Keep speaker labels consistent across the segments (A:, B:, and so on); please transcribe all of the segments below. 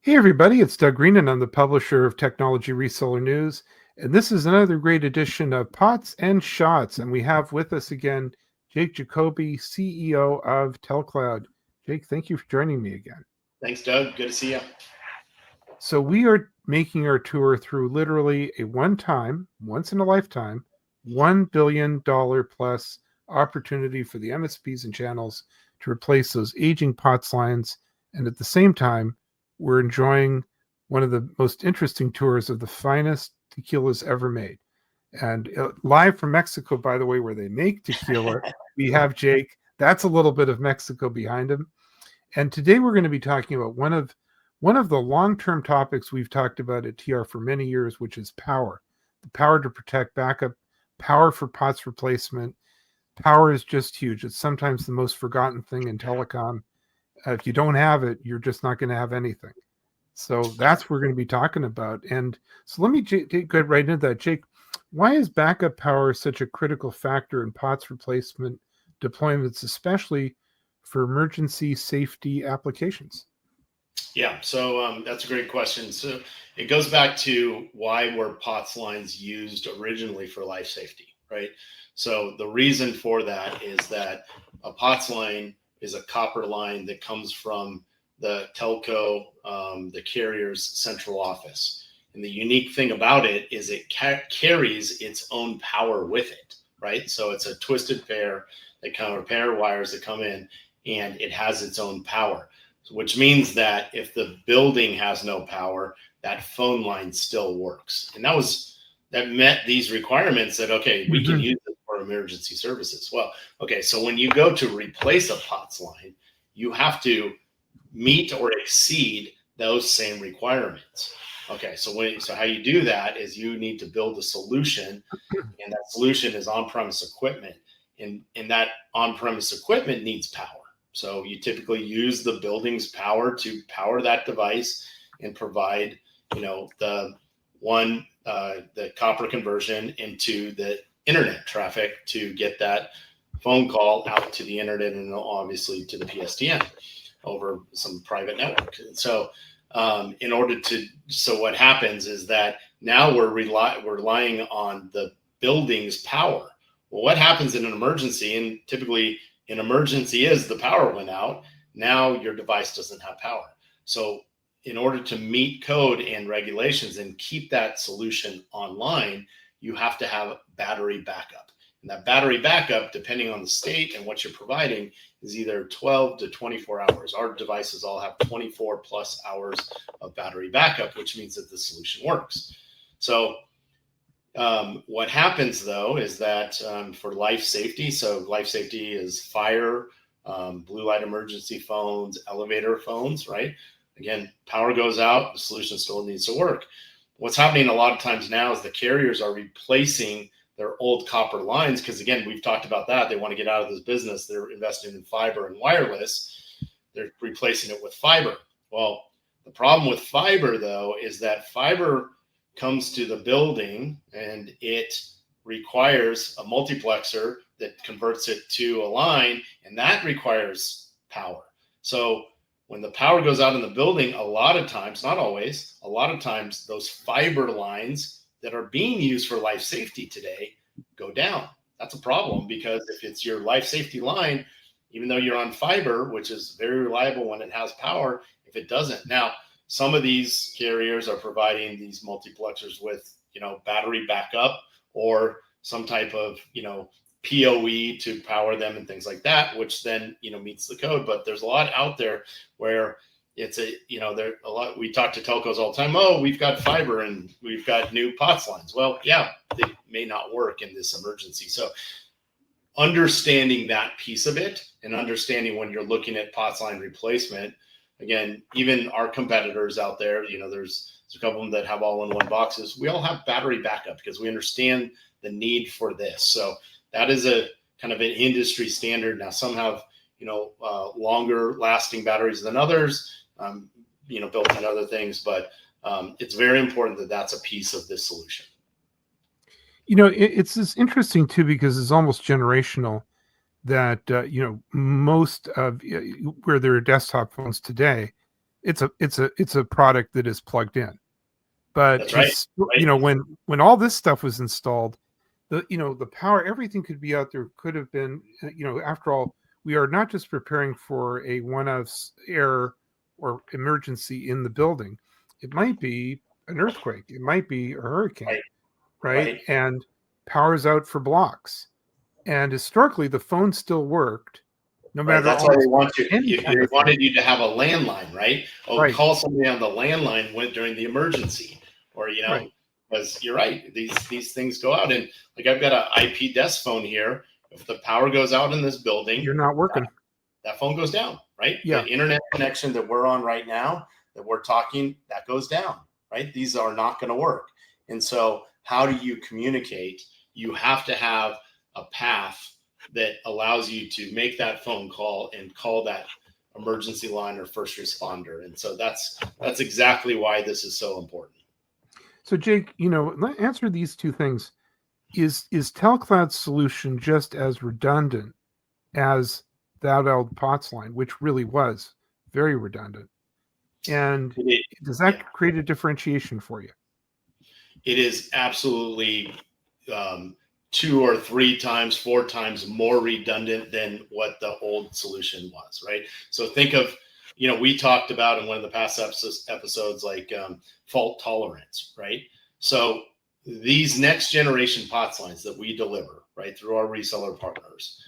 A: Hey everybody, it's Doug Green and I'm the publisher of Technology Reseller News. And this is another great edition of Pots and Shots. And we have with us again Jake Jacoby, CEO of TelCloud. Jake, thank you for joining me again.
B: Thanks, Doug. Good to see you.
A: So we are making our tour through literally a one-time, once in a lifetime, $1 billion plus opportunity for the MSPs and channels to replace those aging POTS lines. And at the same time, we're enjoying one of the most interesting tours of the finest tequilas ever made. And live from Mexico, by the way, where they make tequila, we have Jake. That's a little bit of Mexico behind him. And today we're going to be talking about one of the long-term topics we've talked about at TR for many years, which is power. The power to protect backup, power for POTS replacement. Power is just huge. It's sometimes the most forgotten thing in telecom. If you don't have it, you're just not going to have anything. So that's what we're going to be talking about. And so let me get right into that. Jake, why is backup power such a critical factor in POTS replacement deployments, especially for emergency safety applications?
B: Yeah, so that's a great question. So it goes back to why were POTS lines used originally for life safety, right? So the reason for that is that a POTS line is a copper line that comes from the telco, the carrier's central office. And the unique thing about it is it carries its own power with it, right? So it's a twisted pair that kind of pair of wires that come in, and it has its own power, which means that if the building has no power, that phone line still works. And that met these requirements that, okay, we can use it for emergency services. Well, okay, so when you go to replace a POTS line, you have to meet or exceed those same requirements. Okay, so how you do that is you need to build a solution, and that solution is on-premise equipment, and that on-premise equipment needs power. So you typically use the building's power to power that device and provide, the copper conversion into the internet traffic to get that phone call out to the internet and obviously to the PSTN over some private network. And so what happens is that now we're relying on the building's power. Well, what happens in an emergency, and typically an emergency is the power went out. Now your device doesn't have power. So in order to meet code and regulations and keep that solution online, you have to have battery backup. And that battery backup, depending on the state and what you're providing, is either 12 to 24 hours. Our devices all have 24 plus hours of battery backup, which means that the solution works. So what happens though is that for life safety, so life safety is fire, blue light emergency phones, elevator phones, right? Again, power goes out, the solution still needs to work. What's happening a lot of times now is the carriers are replacing their old copper lines because, again, we've talked about that. They want to get out of this business. They're investing in fiber and wireless. They're replacing it with fiber. Well, the problem with fiber, though, is that fiber comes to the building and it requires a multiplexer that converts it to a line, and that requires power. So when the power goes out in the building, a lot of times, not always, a lot of times those fiber lines that are being used for life safety today go down. That's a problem because if it's your life safety line, even though you're on fiber, which is very reliable when it has power, if it doesn't. Now, some of these carriers are providing these multiplexers with, battery backup or some type of, PoE to power them and things like that, which then, meets the code. But there's a lot out there where it's there a lot. We talk to telcos all the time. Oh, we've got fiber and we've got new POTS lines. Well, yeah, they may not work in this emergency. So understanding that piece of it and understanding when you're looking at POTS line replacement, again, even our competitors out there, there's a couple of them that have all-in-one boxes. We all have battery backup because we understand the need for this. So that is a kind of an industry standard. Now, some have, longer lasting batteries than others, built in other things, but it's very important that that's a piece of this solution.
A: It's interesting too because it's almost generational that most of where there are desktop phones today, it's a product that is plugged in. But
B: That's right.
A: you know, when all this stuff was installed, the power, everything could be out there, could have been, after all, we are not just preparing for a one-off error or emergency in the building. It might be an earthquake, it might be a hurricane, right? And power's out for blocks. And historically, the phone still worked, no matter.
B: That's why they want you. They wanted you to have a landline, right? Call somebody on the landline during the emergency, or because you're right. These things go out, and like I've got an IP desk phone here. If the power goes out in this building,
A: you're not working.
B: That phone goes down, right?
A: Yeah.
B: The internet connection that we're on right now, that we're talking, that goes down, right? These are not going to work. And so, how do you communicate? You have to have a path that allows you to make that phone call and call that emergency line or first responder. And so that's exactly why this is so important.
A: So Jake, answer these two things. Is TelCloud's solution just as redundant as that old POTS line, which really was very redundant? And does that create a differentiation for you?
B: It is absolutely 2 or 3 times, 4 times more redundant than what the old solution was, right? So think of, we talked about in one of the past episodes, like fault tolerance, right? So these next generation POTS lines that we deliver, right, through our reseller partners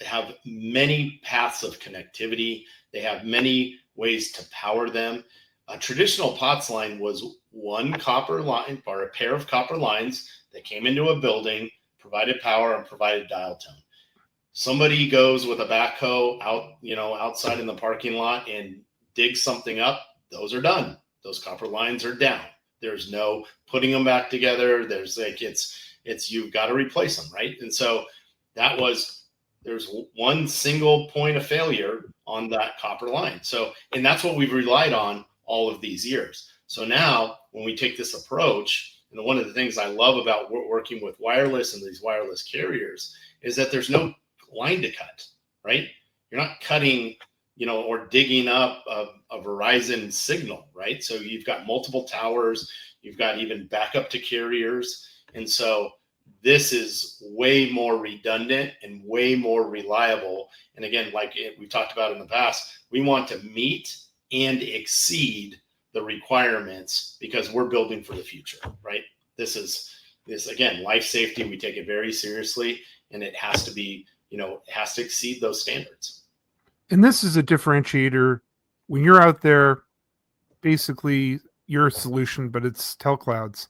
B: have many paths of connectivity. They have many ways to power them. A traditional POTS line was one copper line or a pair of copper lines that came into a building, provided power, and provided dial tone. Somebody goes with a backhoe outside in the parking lot and digs something up. Those are done. Those copper lines are down. There's no putting them back together. There's you've got to replace them, right? And so there's one single point of failure on that copper line. So, and that's what we've relied on all of these years. So now when we take this approach, and one of the things I love about working with wireless and these wireless carriers is that there's no line to cut, right? You're not cutting, or digging up a Verizon signal, right? So you've got multiple towers, you've got even backup to carriers. And so this is way more redundant and way more reliable. And again, like we talked about in the past, we want to meet and exceed the requirements because we're building for the future, right? This again, life safety. We take it very seriously, and it has to be, it has to exceed those standards.
A: And this is a differentiator when you're out there, basically your solution, but it's TelCloud's.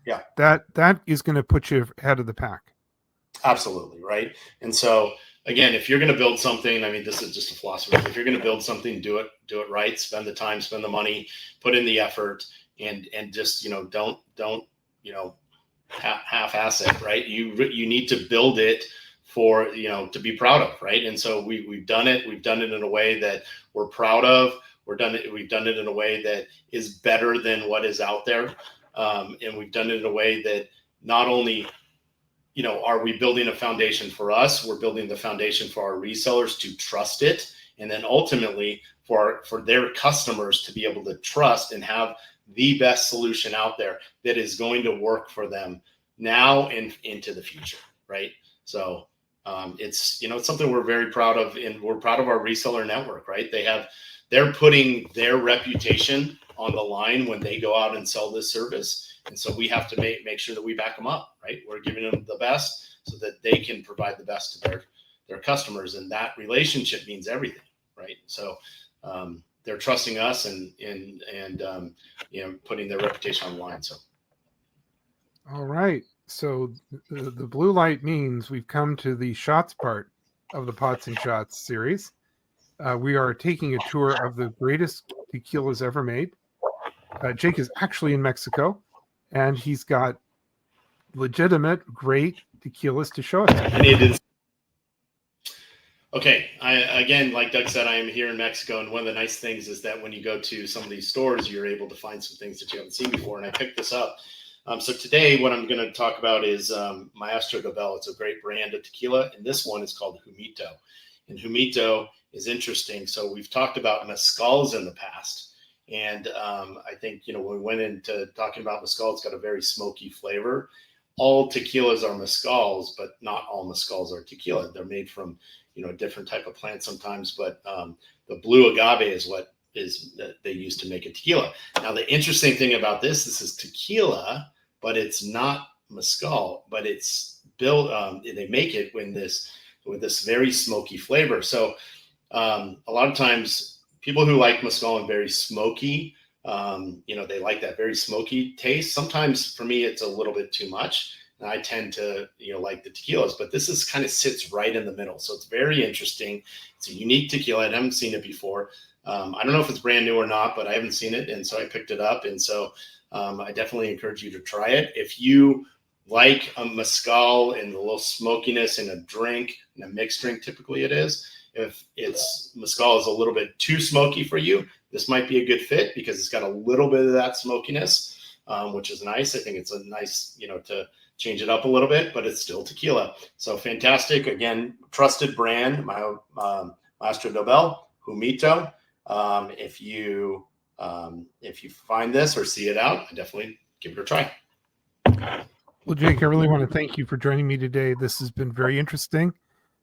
B: Yeah.
A: That is going to put you ahead of the pack.
B: Absolutely. Right. And so again, if you're going to build something, I mean, this is just a philosophy. If you're going to build something, do it right, spend the time, spend the money, put in the effort, and just, don't, half-ass it, right? You need to build it for, to be proud of, right? And so we've done it. We've done it in a way that we're proud of. We've done it in a way that is better than what is out there. And we've done it in a way that not only, are we building a foundation for us, we're building the foundation for our resellers to trust it. And then ultimately for their customers to be able to trust and have the best solution out there that is going to work for them now and into the future. Right. So it's, it's something we're very proud of, and we're proud of our reseller network, right? They're putting their reputation on the line when they go out and sell this service. And so we have to make sure that we back them up, right? We're giving them the best so that they can provide the best to their customers. And that relationship means everything, right? So they're trusting us and putting their reputation on the line. So.
A: All right. So the blue light means we've come to the shots part of the Pots and Shots series. We are taking a tour of the greatest tequilas ever made. Jake is actually in Mexico, and he's got legitimate, great tequilas to show us.
B: Okay. Again, like Doug said, I am here in Mexico, and one of the nice things is that when you go to some of these stores, you're able to find some things that you haven't seen before, and I picked this up. So today, what I'm going to talk about is Maestro Dobel. It's a great brand of tequila, and this one is called Humito. And Humito is interesting. So we've talked about mezcals in the past, And I think, when we went into talking about mezcal, it's got a very smoky flavor. All tequilas are mezcals, but not all mezcals are tequila. They're made from, a different type of plant sometimes, but the blue agave is what is that they use to make a tequila. Now, the interesting thing about this is tequila, but it's not mezcal, but it's built, they make it with this very smoky flavor. So a lot of times people who like mezcal and very smoky, they like that very smoky taste. Sometimes for me, it's a little bit too much. And I tend to, like the tequilas, but this is kind of sits right in the middle. So it's very interesting. It's a unique tequila. I haven't seen it before. I don't know if it's brand new or not, but I haven't seen it. And so I picked it up. And so I definitely encourage you to try it. If you like a mezcal and a little smokiness in a drink, in a mixed drink, typically it is. If it's mezcal is a little bit too smoky for you, this might be a good fit because it's got a little bit of that smokiness, which is nice. I think it's a nice, to change it up a little bit, but it's still tequila. So fantastic. Again, trusted brand, my Maestro Dobel, Humito. If you find this or see it out, I definitely give it a try.
A: Well, Jake, I really want to thank you for joining me today. This has been very interesting.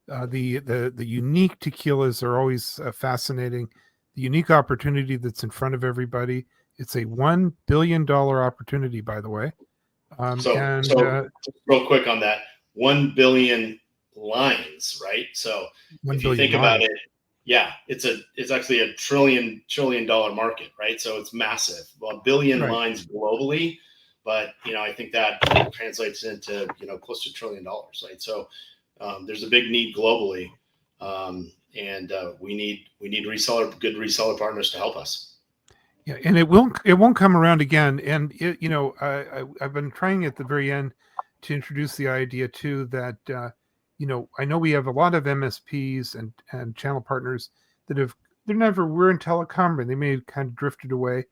A: The unique tequilas are always fascinating. The unique opportunity that's in front of everybody. It's a $1 billion opportunity, by the way.
B: So real quick on that, 1 billion lines, right? So if you think about it, yeah, it's actually a trillion dollar market, right? So it's massive. Well, 1 billion lines globally, but I think that translates into close to $1 trillion, right? So there's a big need globally, and we need good reseller partners to help us.
A: Yeah, and it won't come around again. And I've been trying at the very end to introduce the idea too that I know we have a lot of MSPs and channel partners that were in telecom, and they may have kind of drifted away.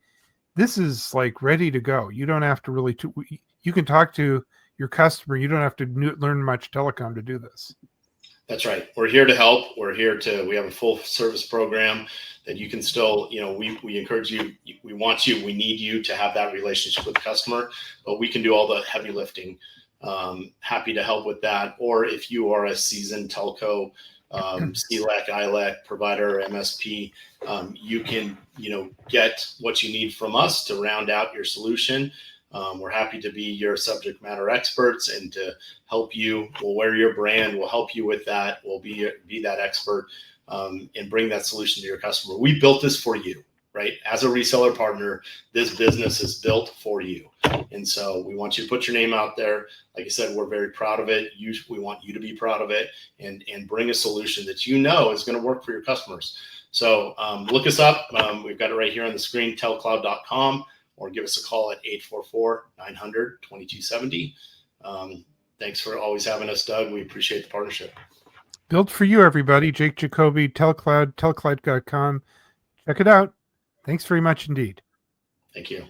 A: This is like ready to go. You don't have to you can talk to your customer. You don't have to learn much telecom to do this.
B: That's right. We're here to help. We have a full service program that you can still, we encourage you, we want you, we need you to have that relationship with the customer, but we can do all the heavy lifting. Happy to help with that. Or if you are a seasoned telco, CLEC, ILEC provider, MSP, you can, get what you need from us to round out your solution. We're happy to be your subject matter experts and to help you. We'll wear your brand. We'll help you with that. We'll be that expert and bring that solution to your customer. We built this for you, right? As a reseller partner, this business is built for you. And so we want you to put your name out there. Like I said, we're very proud of it. We want you to be proud of it and bring a solution that is going to work for your customers. So look us up. We've got it right here on the screen, telcloud.com. Or give us a call at 844-900-2270. Thanks for always having us, Doug. We appreciate the partnership.
A: Built for you, everybody. Jake Jacoby, Telcloud, telcloud.com. Check it out. Thanks very much indeed.
B: Thank you.